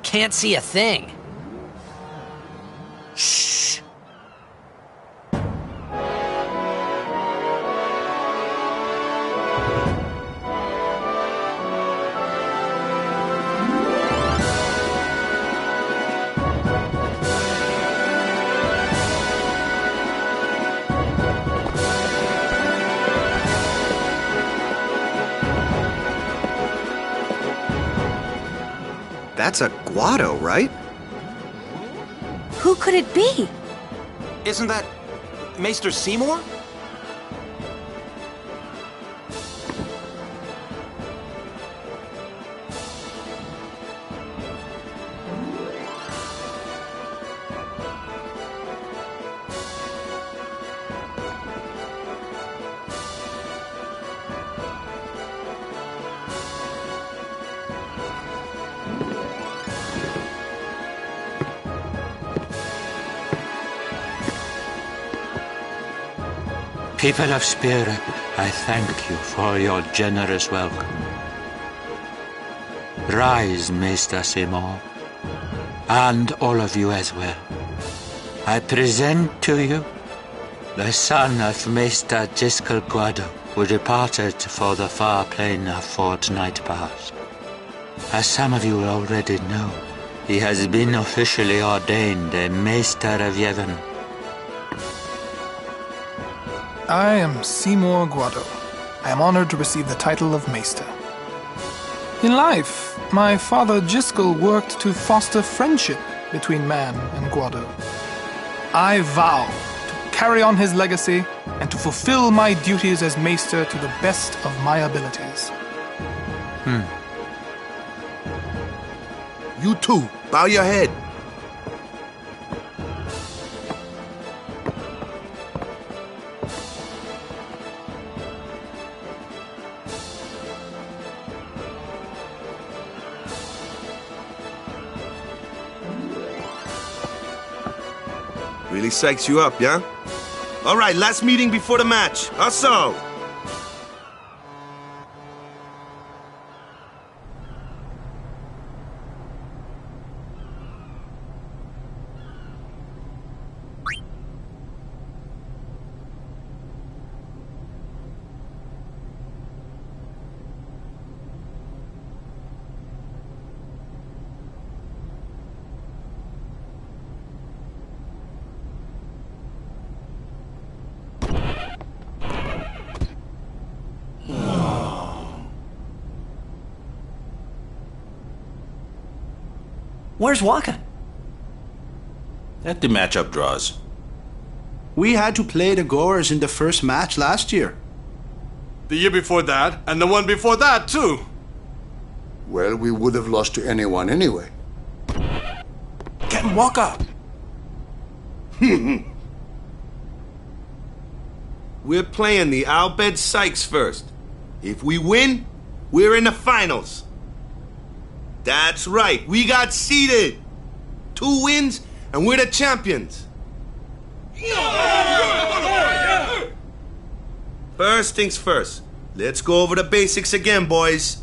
Can't see a thing. Shh. That's a Guado, right? Who could it be? Isn't that Maester Seymour? People of Spirit, I thank you for your generous welcome. Rise, Maester Seymour, and all of you as well. I present to you the son of Maester Giskel Guado, who departed for the far plain a fortnight past. As some of you already know, he has been officially ordained a Maester of Yevon. I am Seymour Guado. I am honored to receive the title of Maester. In life, my father Giskel worked to foster friendship between man and Guado. I vow to carry on his legacy and to fulfill my duties as Maester to the best of my abilities. You too, bow your head. Really psychs you up, yeah? All right, last meeting before the match. Hustle! Where's Waka? Let the matchup draws. We had to play the Goers in the first match last year. The year before that, and the one before that, too. Well, we would have lost to anyone anyway. Captain Walker! We're playing the Albed Sykes first. If we win, we're in the finals. That's right, we got seeded. 2 wins, and we're the champions. First things first. Let's go over the basics again, boys.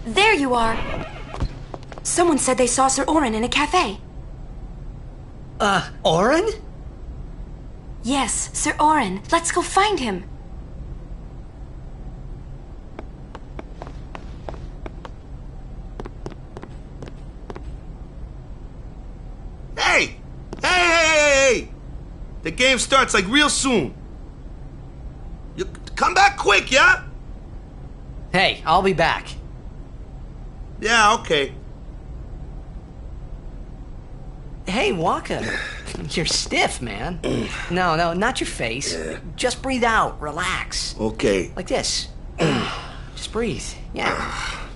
There you are. Someone said they saw Sir Orin in a cafe. Orin? Yes, Sir Orin. Let's go find him. Hey! Hey! The game starts like real soon. You come back quick, yeah? Hey, I'll be back. Yeah, okay. Hey, Waka. You're stiff, man. No, not your face. Just breathe out. Relax. Okay. Like this. Just breathe. Yeah.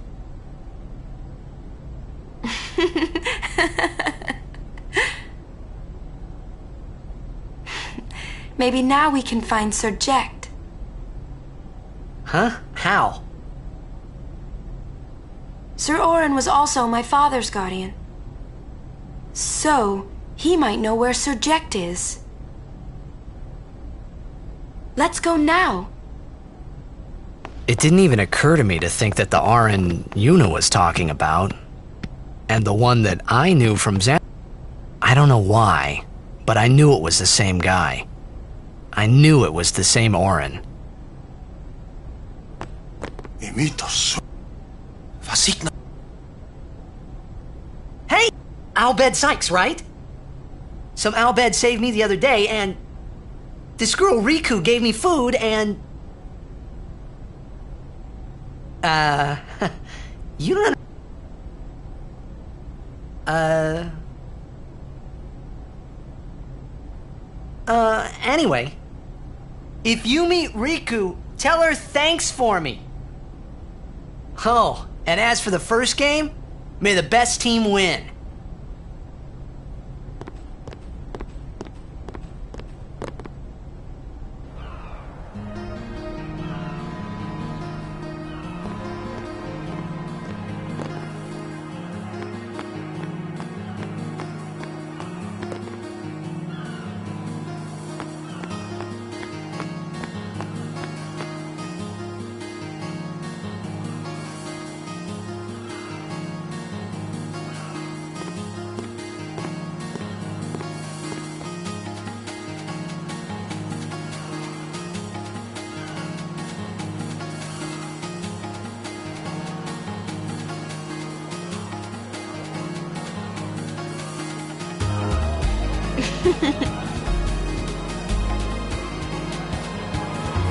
Maybe now we can find Sir Jecht. Huh? How? Sir Orin was also my father's guardian. So, he might know where Sir Jecht is. Let's go now. It didn't even occur to me to think that the Orin Yuna was talking about, and the one that I knew from Zan... I don't know why, but I knew it was the same guy. I knew it was the same Orin. Hey! Albed Sykes, right? Some Albed saved me the other day, and this girl Riku gave me food, and... you don't... Anyway, if you meet Riku, tell her thanks for me. Oh, and as for the first game, may the best team win.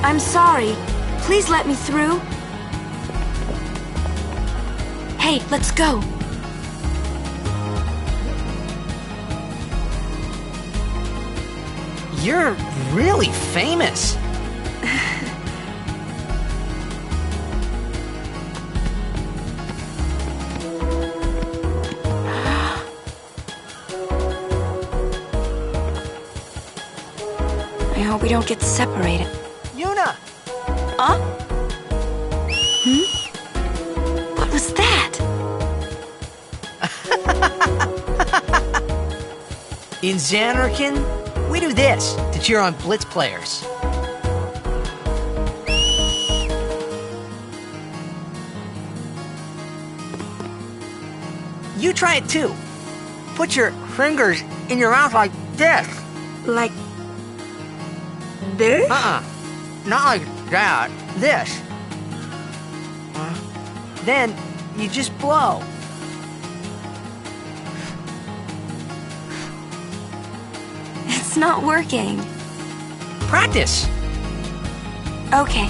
I'm sorry. Please let me through. Hey, let's go. You're really famous. I hope we don't get separated. Yuna! Huh? What was that? In Zanarkand, we do this to cheer on Blitz players. You try it too. Put your fingers in your mouth like this. Like... this? Not like that. This. Then you just blow. It's not working. Practice. Okay.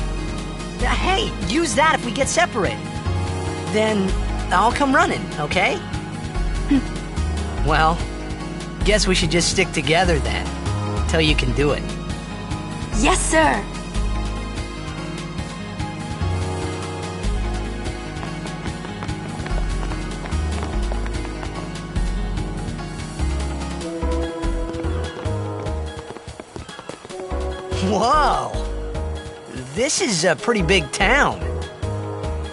Hey, use that if we get separated. Then I'll come running, okay? Well, guess we should just stick together then, till you can do it. Yes, sir. Whoa! This is a pretty big town.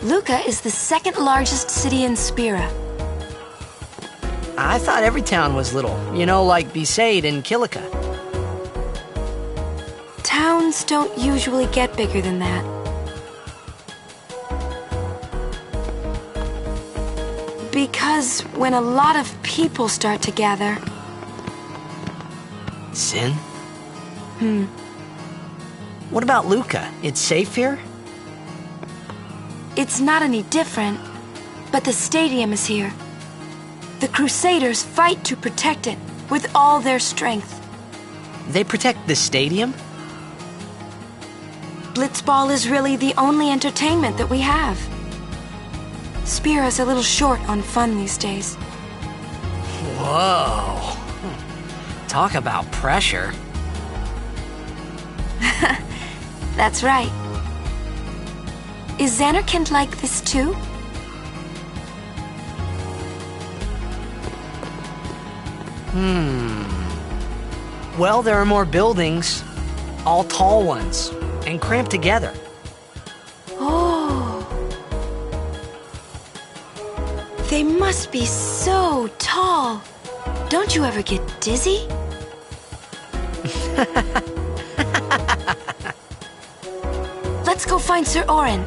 Luca is the second largest city in Spira. I thought every town was little, you know, like Besaid and Kilika. Towns don't usually get bigger than that. Because when a lot of people start to gather... Sin? What about Luca? It's safe here? It's not any different, but the stadium is here. The Crusaders fight to protect it with all their strength. They protect the stadium? Blitzball is really the only entertainment that we have. Spira's a little short on fun these days. Whoa. Talk about pressure. That's right. Is Xanarkand like this too? Well, there are more buildings. All tall ones. And cramped together. Oh. They must be so tall. Don't you ever get dizzy? Let's go find Sir Orin.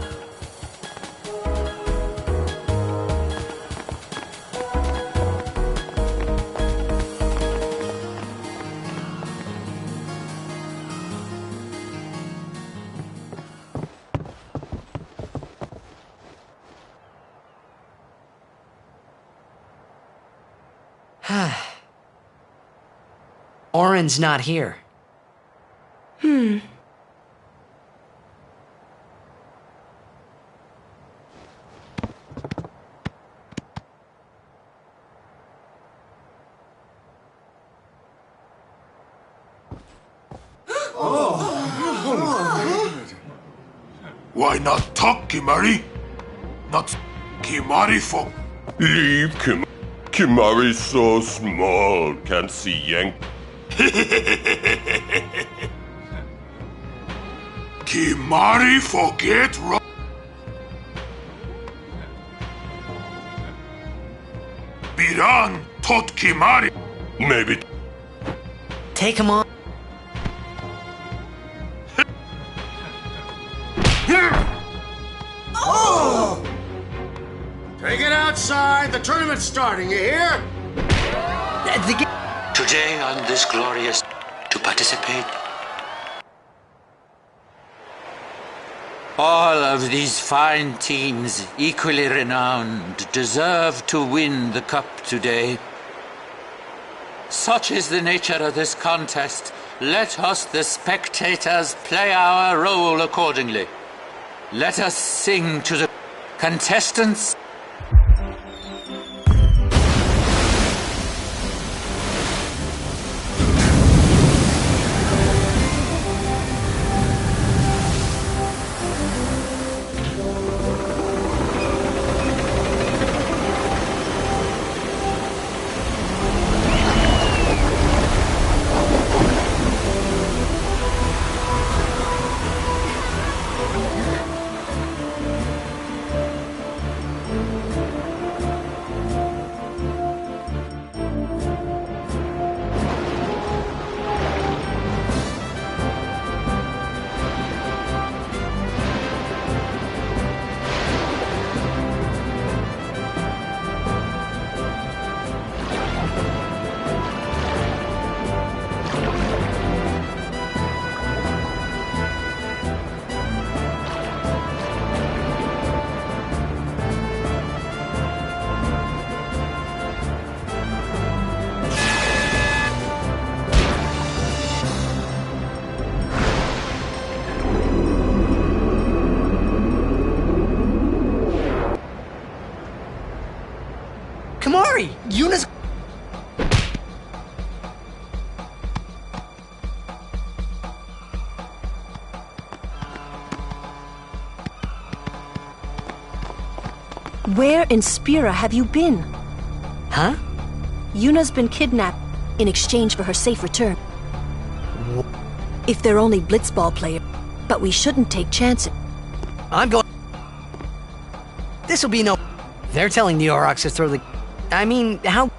Orin's not here. Why not talk, Kimari? Not Kimari for... Leave Kimari's so small, can't see Yank. Kimari forget Biran taught Kimari. Maybe. Take him on. Take it outside. The tournament's starting, you hear? Today on this glorious to participate. All of these fine teams, equally renowned, deserve to win the cup today. Such is the nature of this contest. Let us, the spectators, play our role accordingly. Let us sing to the contestants. Kamari! Yuna's... Where in Spira have you been? Huh? Yuna's been kidnapped in exchange for her safe return. If they're only blitzball players, but we shouldn't take chances. I'm going... This'll be no... They're telling the Aurochs to throw the... I mean, how...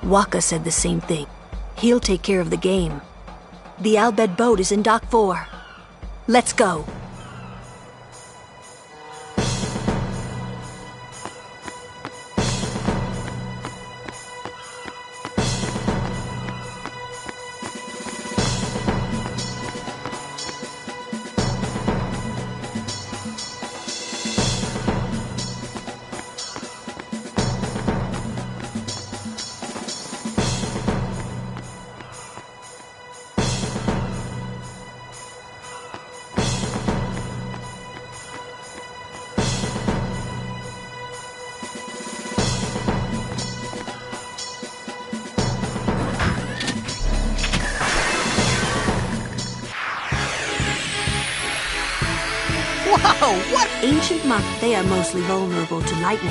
Waka said the same thing. He'll take care of the game. The Albed boat is in Dock 4. Let's go. Oh, what? Ancient monk, they are mostly vulnerable to lightning.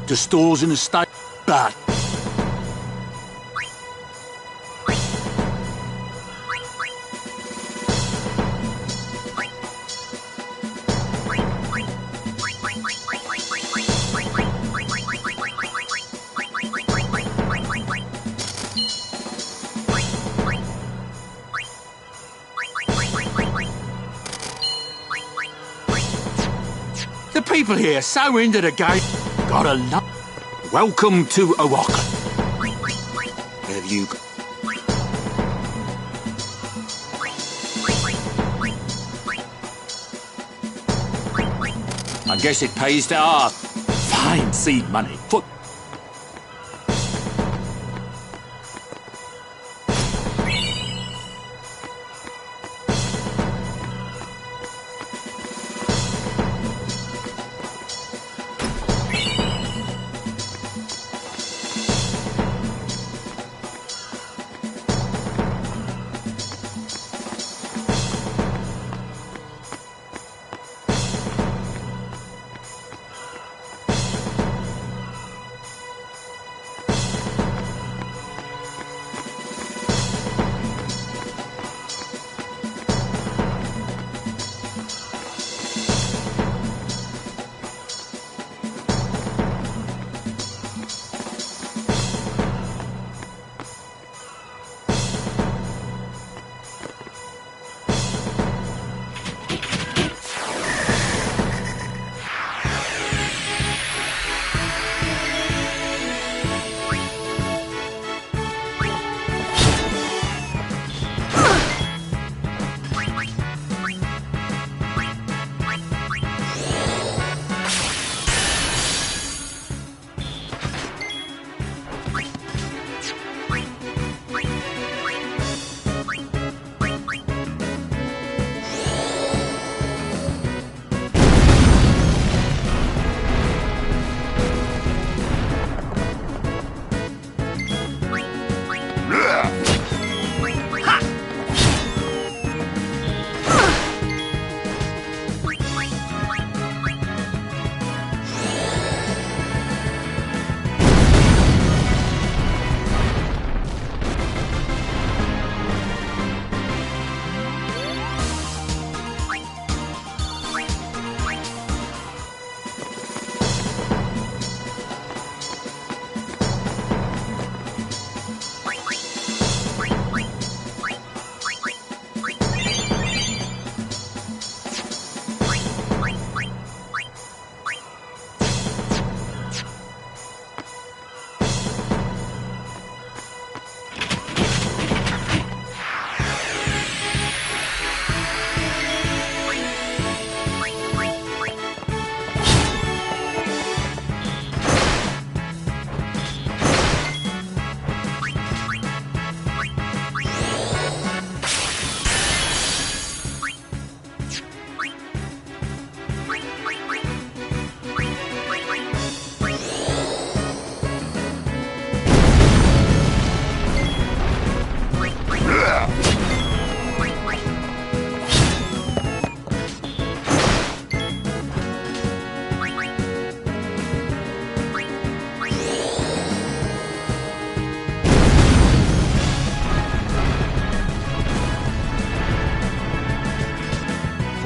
The store's in a state bad. The people here so into the game. Gotta love. Welcome to Owaka. Have you... I guess it pays to ask. Fine seed money. Foot.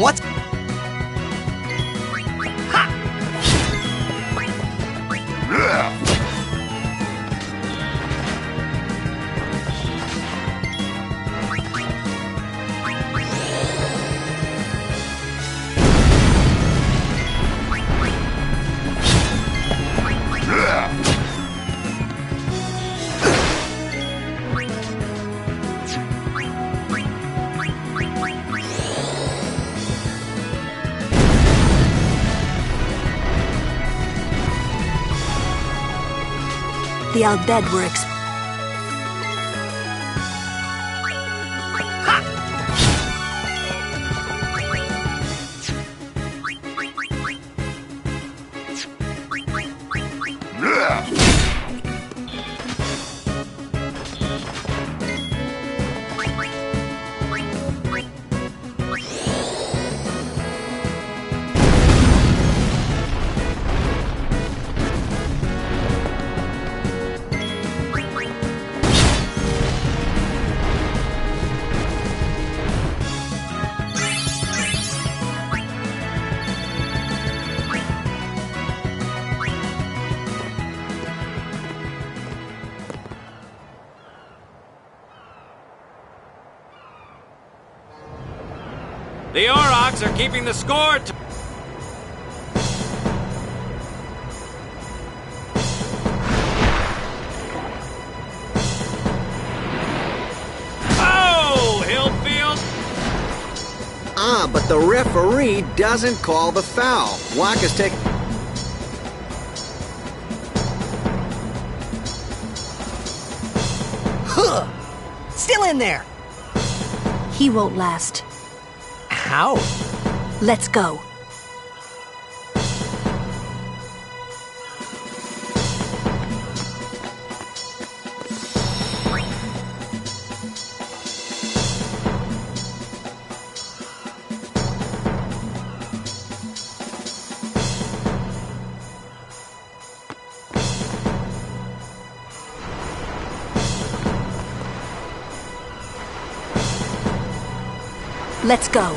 What? The Al Bhed were The Aurochs are keeping the score. Oh, Hillfield! But the referee doesn't call the foul. Waka's taking... Huh! Still in there! He won't last. How? Let's go. Let's go.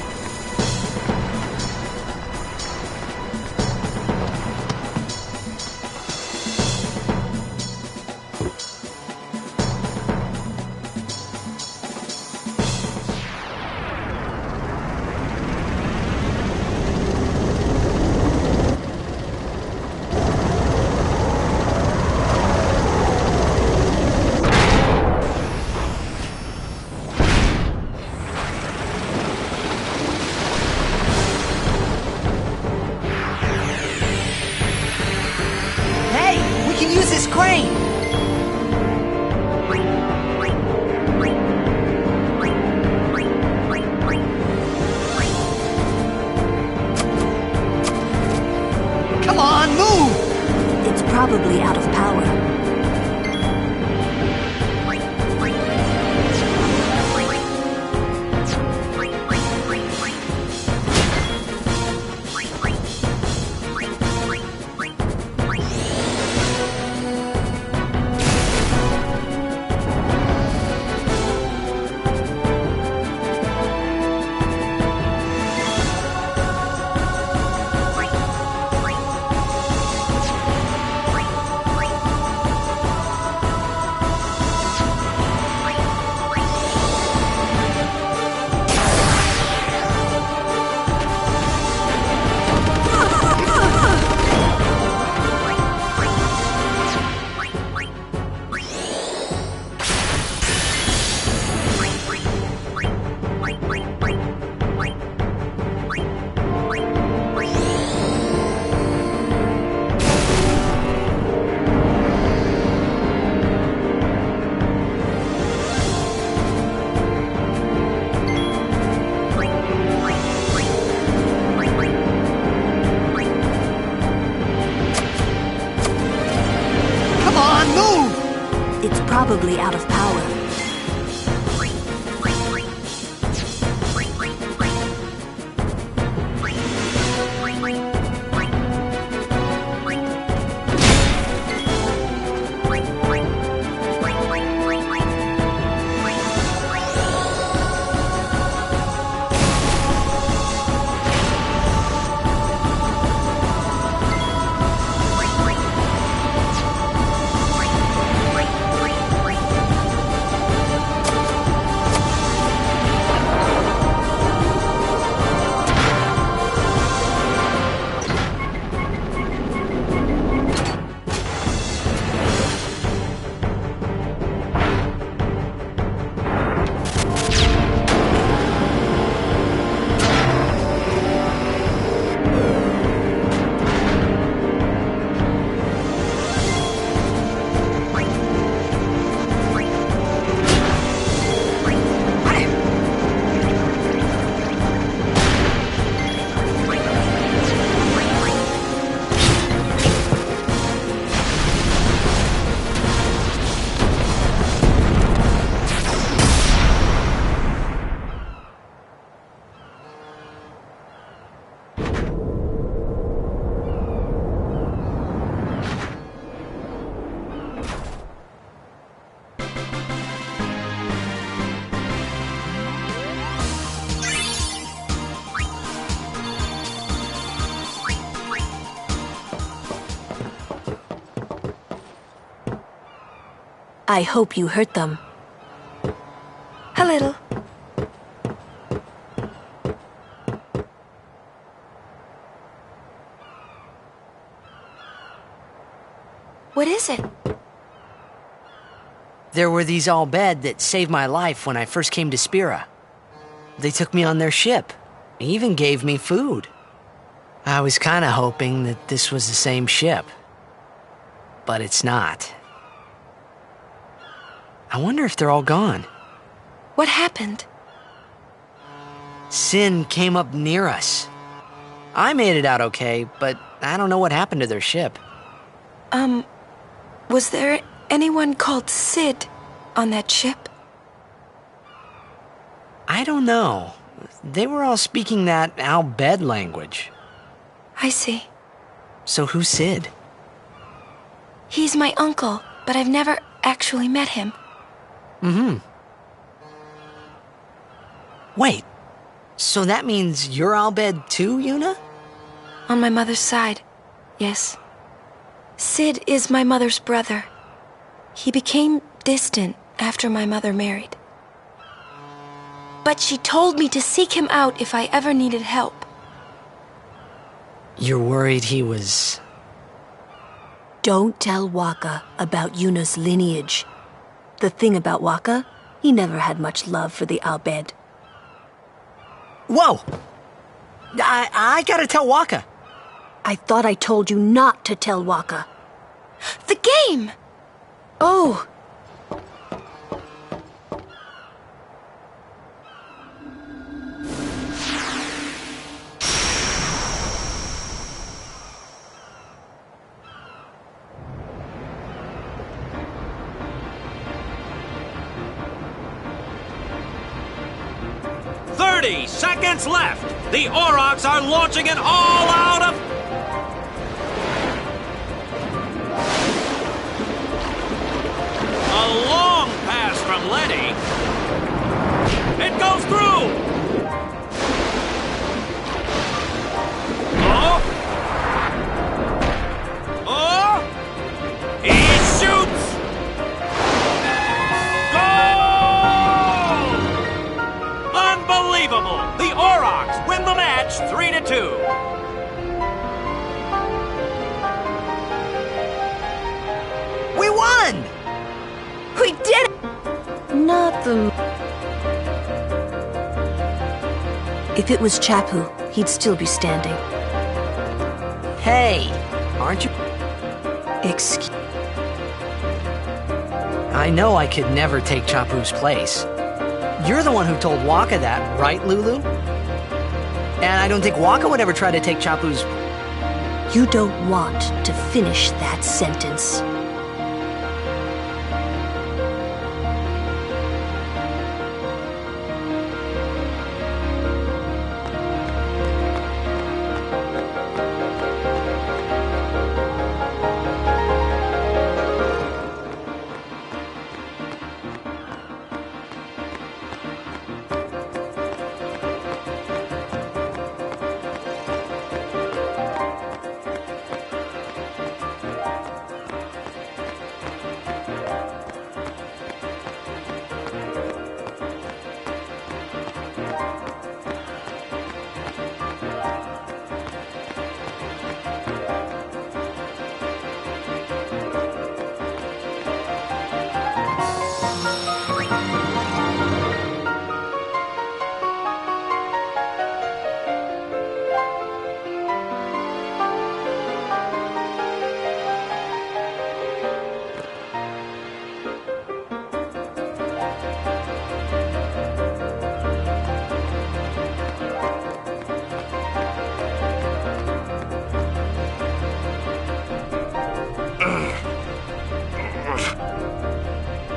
Probably out of power. Probably out of power. I hope you hurt them. A little. What is it? There were these Al Bhed that saved my life when I first came to Spira. They took me on their ship. They even gave me food. I was kinda hoping that this was the same ship. But it's not. I wonder if they're all gone. What happened? Sin came up near us. I made it out okay, but I don't know what happened to their ship. Was there anyone called Sid on that ship? I don't know. They were all speaking that Al Bhed language. I see. So who's Sid? He's my uncle, but I've never actually met him. Mm-hmm. Wait, so that means you're Al Bhed too, Yuna? On my mother's side, yes. Sid is my mother's brother. He became distant after my mother married. But she told me to seek him out if I ever needed help. You're worried he was... Don't tell Waka about Yuna's lineage. The thing about Waka, he never had much love for the Al Bhed. Whoa! I gotta tell Waka. I thought I told you not to tell Waka. The game! Oh! Seconds left. The Aurochs are launching an all-out of... A long pass from Letty. It goes through. Oh. Oh. He shoots. Unbelievable! The Aurochs win the match 3-2. We won! We did it! Not the... If it was Chapu, he'd still be standing. Hey, aren't you... Excuse... I know I could never take Chapu's place. You're the one who told Waka that, right, Lulu? And I don't think Waka would ever try to take Chapu's... You don't want to finish that sentence.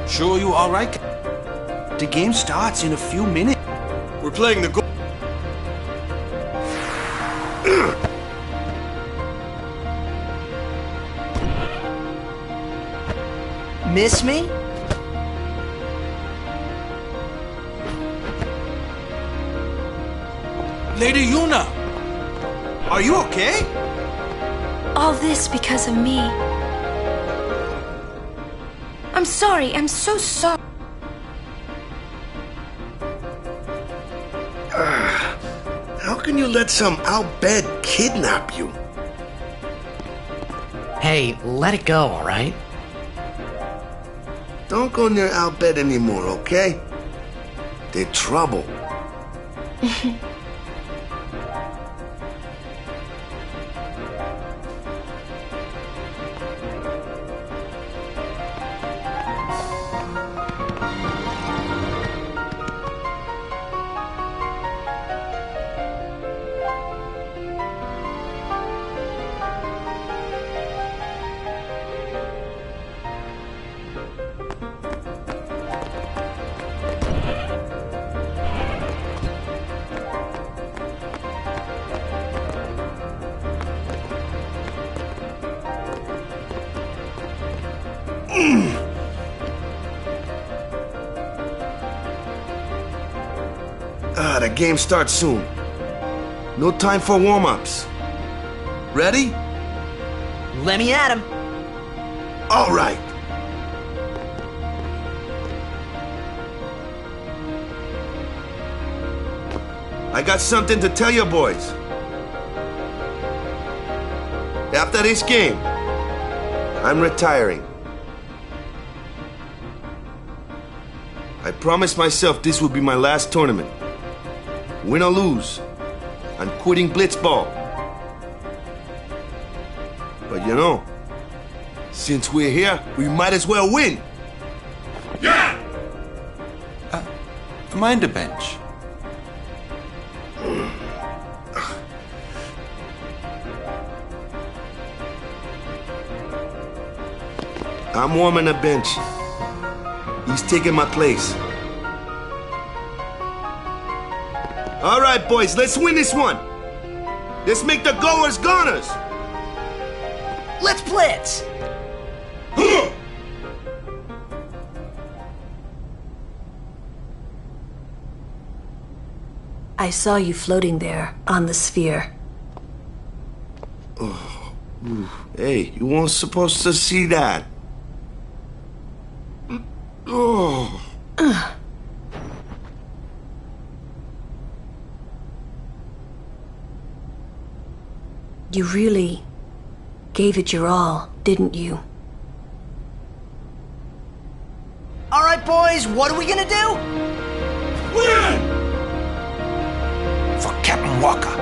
Sure you all right? The game starts in a few minutes. We're playing the... Miss me? Lady Yuna! Are you okay? All this because of me. I'm sorry. I'm so sorry. How can you let some outbed kidnap you? Hey, let it go, alright? Don't go near outbed anymore, okay? They're trouble. The game starts soon. No time for warm-ups. Ready? Let me at him. All right. I got something to tell you boys. After this game, I'm retiring. I promised myself this would be my last tournament. Win or lose, I'm quitting Blitzball. But you know, since we're here, we might as well win. Yeah! Mind the bench. I'm warming the bench. He's taking my place. All right, boys, let's win this one. Let's make the goers goners. Let's blitz. I saw you floating there on the sphere. Oh, hey, you weren't supposed to see that. Oh. You really gave it your all, didn't you? All right, boys, what are we gonna do? Win! For Captain Walker.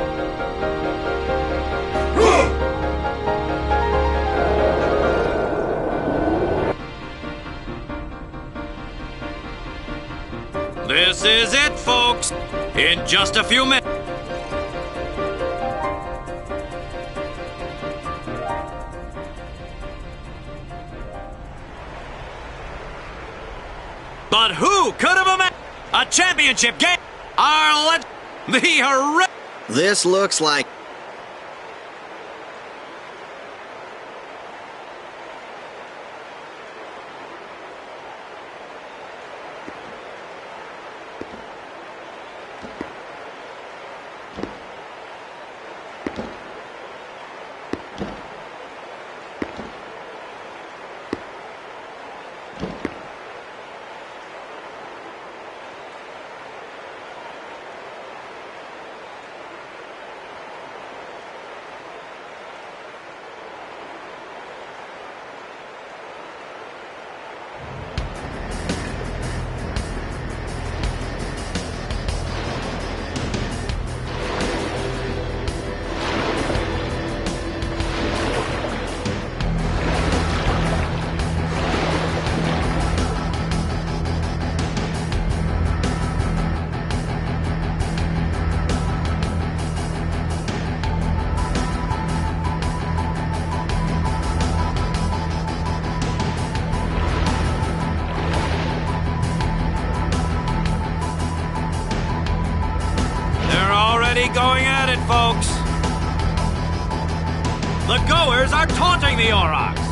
This is it, folks. In just a few minutes. But who could have imagined a championship game? This looks like... Going at it, folks. The goers are taunting the Aurochs.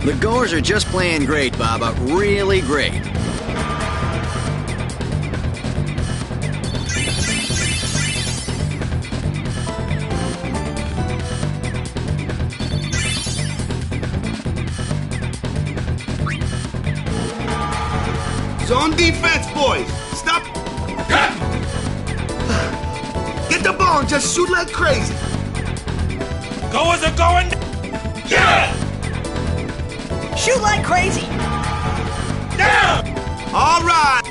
The goers are just plain great, Baba. Really great. Zone defense, boys! Stop! Get the ball and just shoot like crazy! Goers are going... Yeah! Shoot like crazy! Down! All right!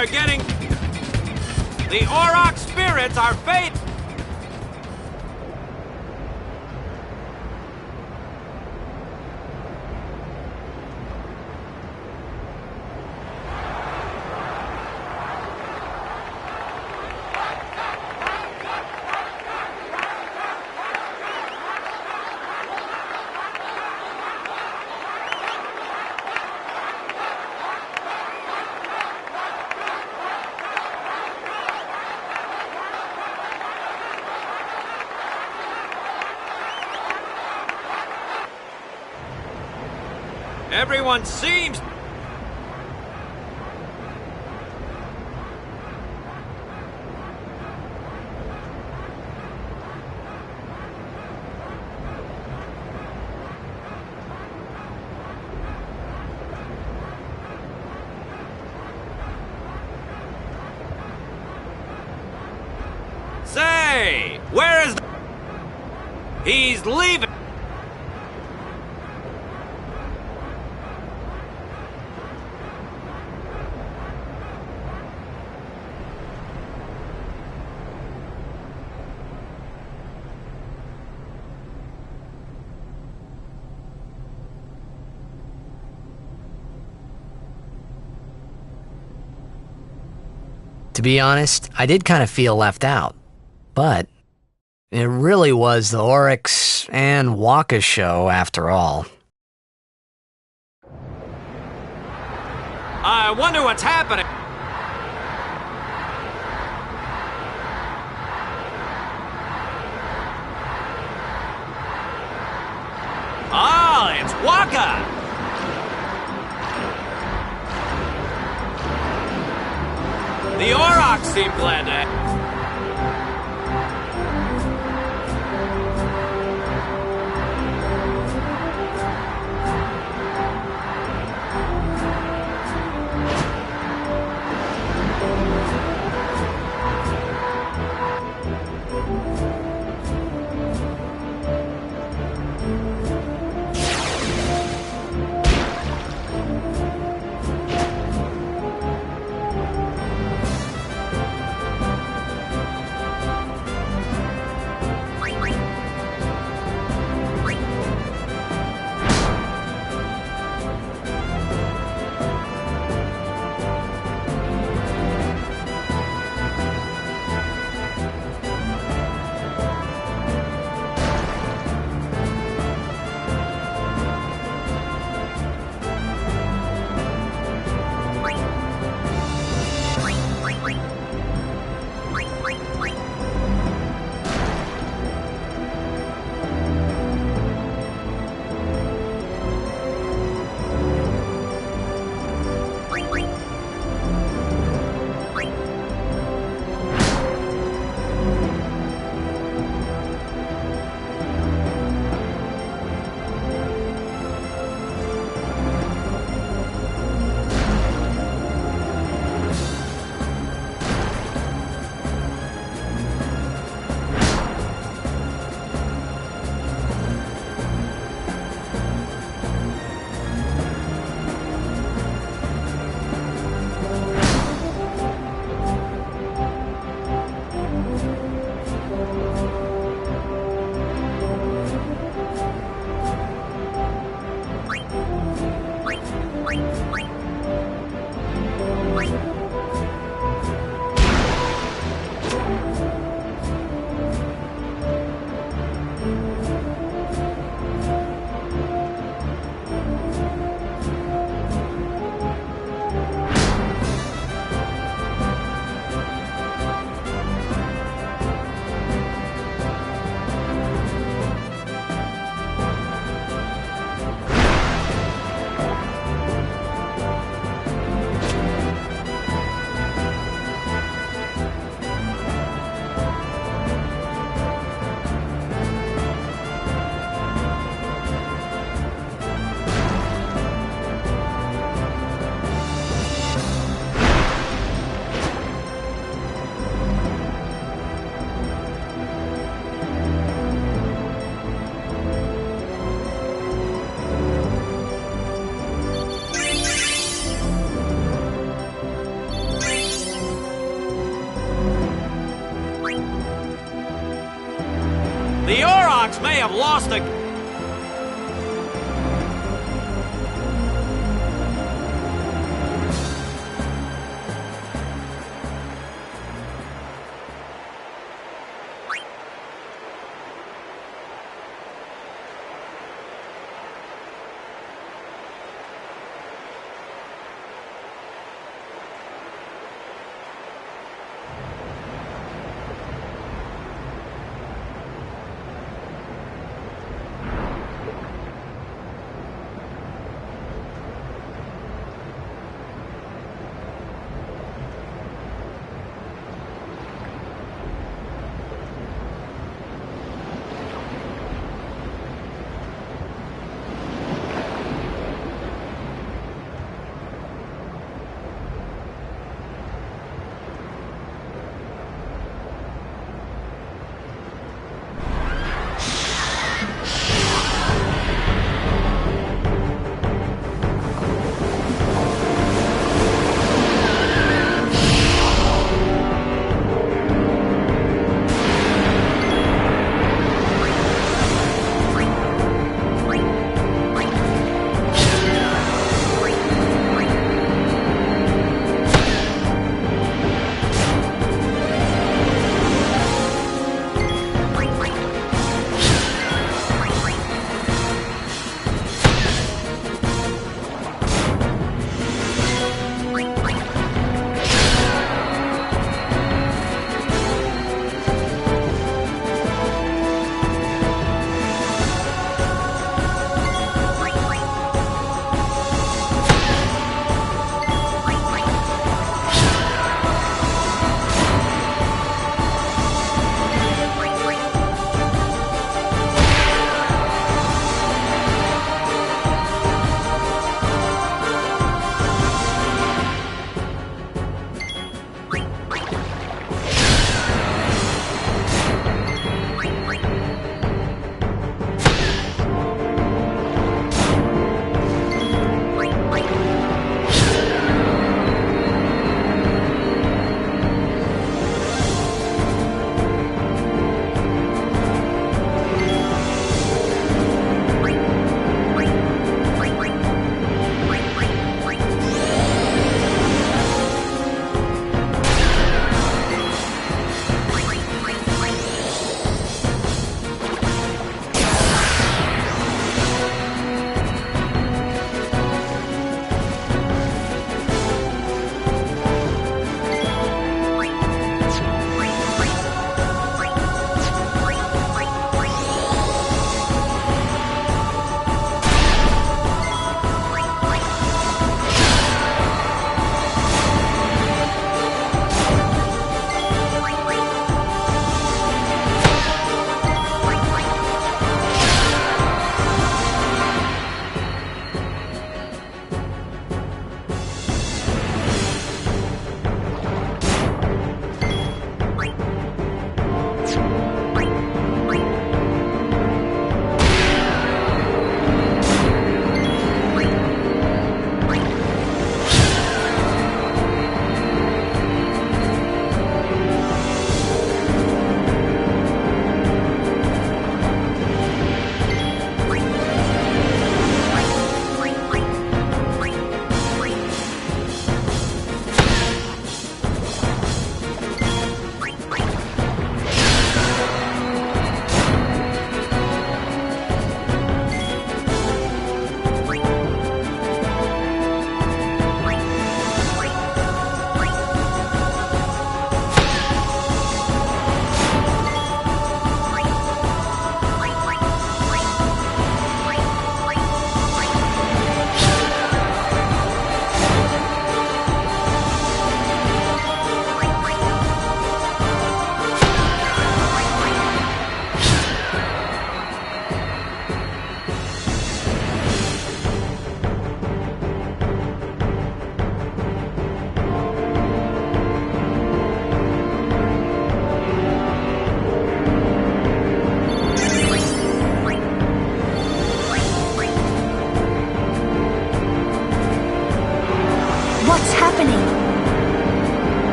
are getting... The Auroch spirits are fading. Everyone seems... Say, where is the... He's leaving. To be honest, I did kind of feel left out. But it really was the Oryx and Waka show after all. I wonder what's happening. Ah, it's Waka! The Aurochs seem glad to... The Aurochs may have lost a...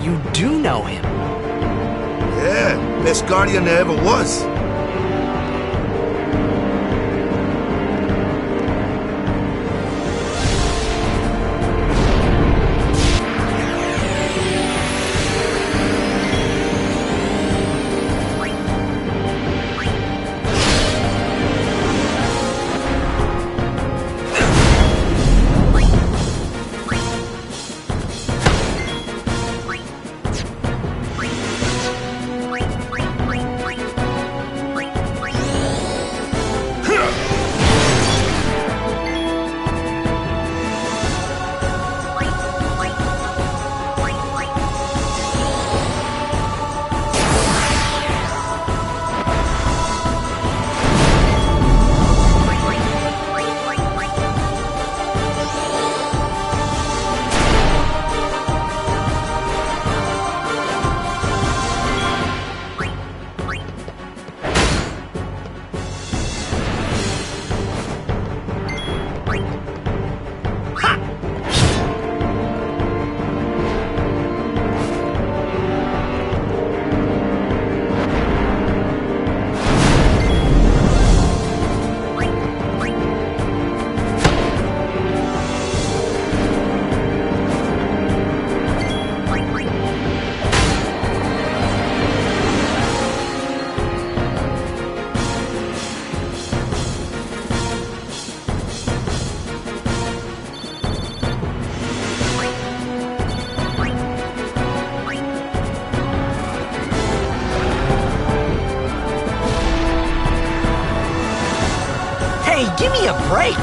you do know him. Yeah, best guardian there ever was. Give me a break!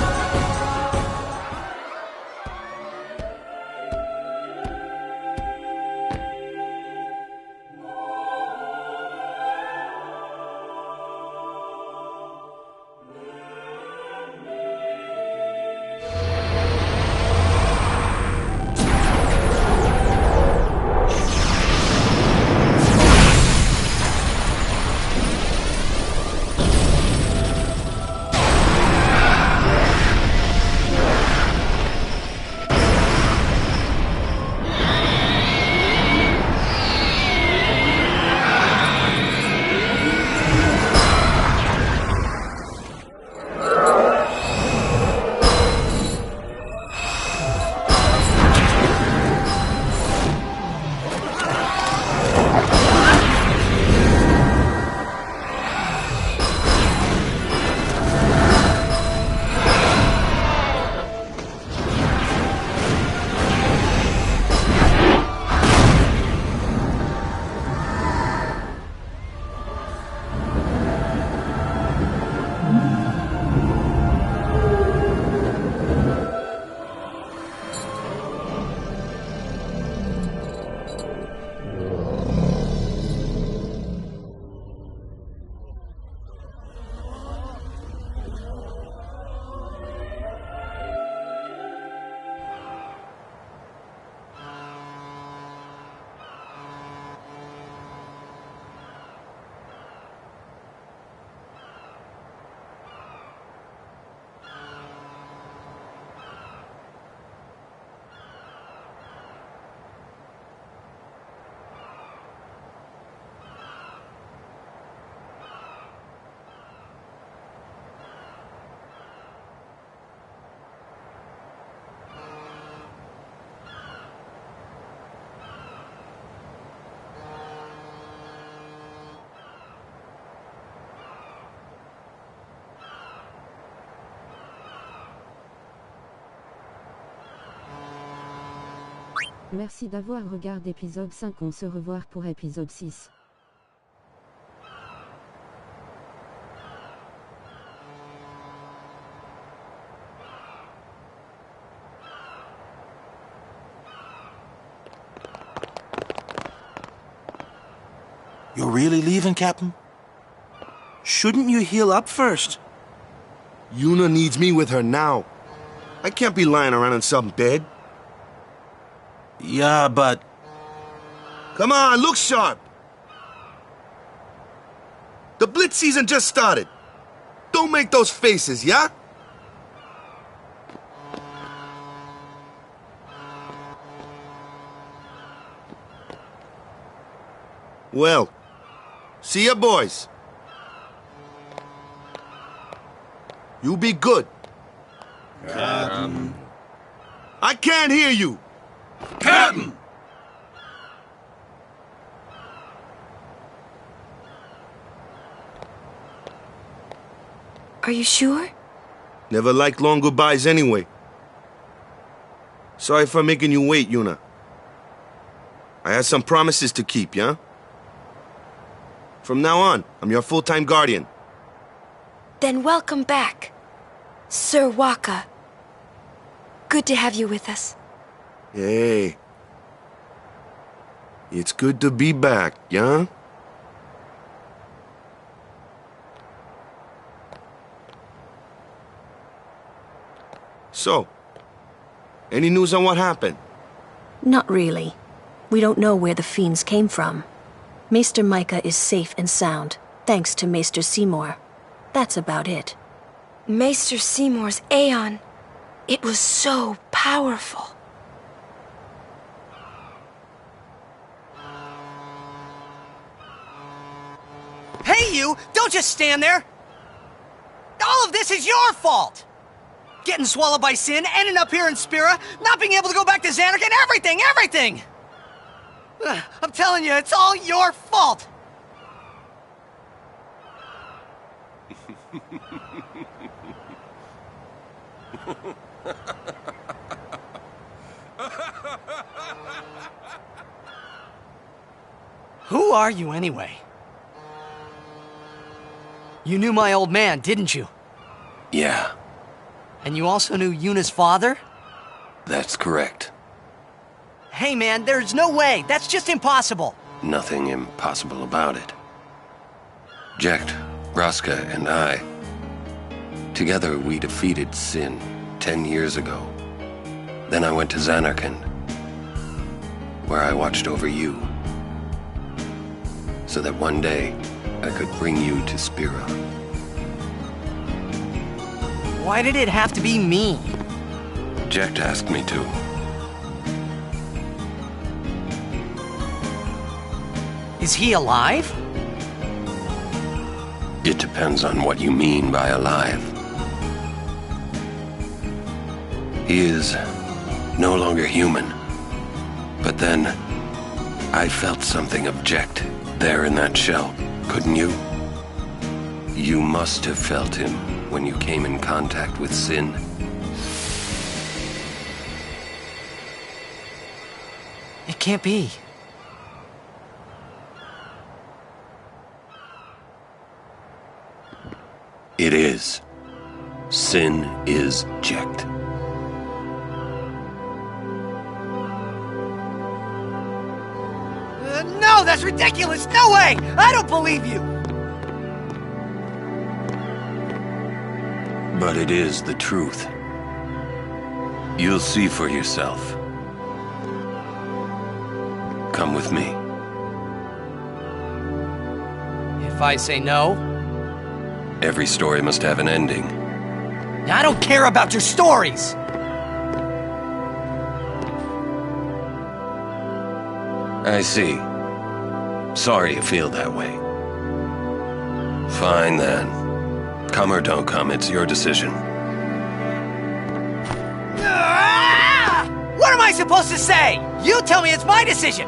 Merci d'avoir regardé épisode 5, on se revoit pour épisode 6. You're really leaving, Captain? Shouldn't you heal up first? Yuna needs me with her now. I can't be lying around in some bed. Yeah, but... Come on, look sharp! The Blitz season just started. Don't make those faces, yeah? Well, see ya, boys. You be good. Captain. I can't hear you. Captain! Are you sure? Never liked long goodbyes anyway. Sorry for making you wait, Yuna. I had some promises to keep, yeah? From now on, I'm your full-time guardian. Then welcome back, Sir Waka. Good to have you with us. Hey. It's good to be back, yeah? So, any news on what happened? Not really. We don't know where the fiends came from. Maester Micah is safe and sound, thanks to Maester Seymour. That's about it. Maester Seymour's Aeon. It was so powerful. Hey, you! Don't just stand there! All of this is your fault! Getting swallowed by sin, ending up here in Spira, not being able to go back to Xanarkand, everything! I'm telling you, it's all your fault! Who are you, anyway? You knew my old man, didn't you? Yeah. And you also knew Yuna's father? That's correct. Hey man, there's no way! That's just impossible! Nothing impossible about it. Jecht, Vraska, and I... Together we defeated Sin 10 years ago. Then I went to Xanarkand, where I watched over you. So that one day, I could bring you to Spira. Why did it have to be me? Jecht asked me to. Is he alive? It depends on what you mean by alive. He is no longer human. But then, I felt something of Jecht there in that shell, couldn't you? You must have felt him when you came in contact with Sin. It can't be. It is. Sin is Jecht. No, that's ridiculous! No way! I don't believe you! But it is the truth. You'll see for yourself. Come with me. If I say no? Every story must have an ending. I don't care about your stories! I see. Sorry you feel that way. Fine then. Come or don't come, it's your decision. What am I supposed to say? You tell me it's my decision!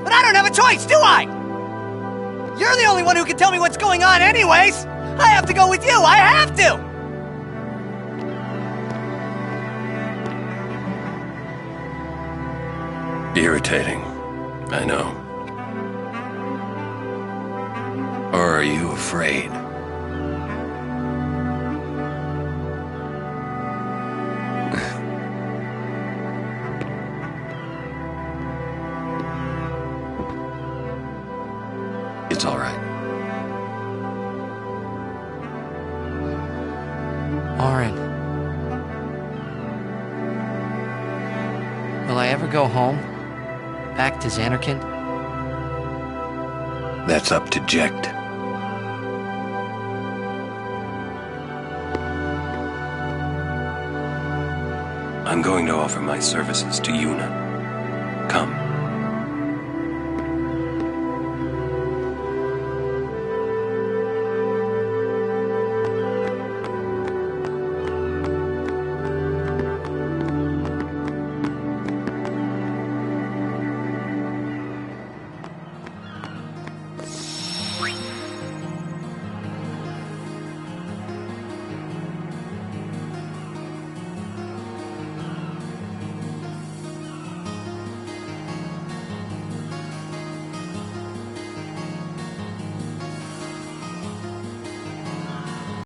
But I don't have a choice, do I? You're the only one who can tell me what's going on anyways! I have to go with you, I have to! Irritating, I know. Or are you afraid? It's all right. Auron. Will I ever go home? Back to Xanarkand? That's up to Jecht. I'm going to offer my services to Yuna.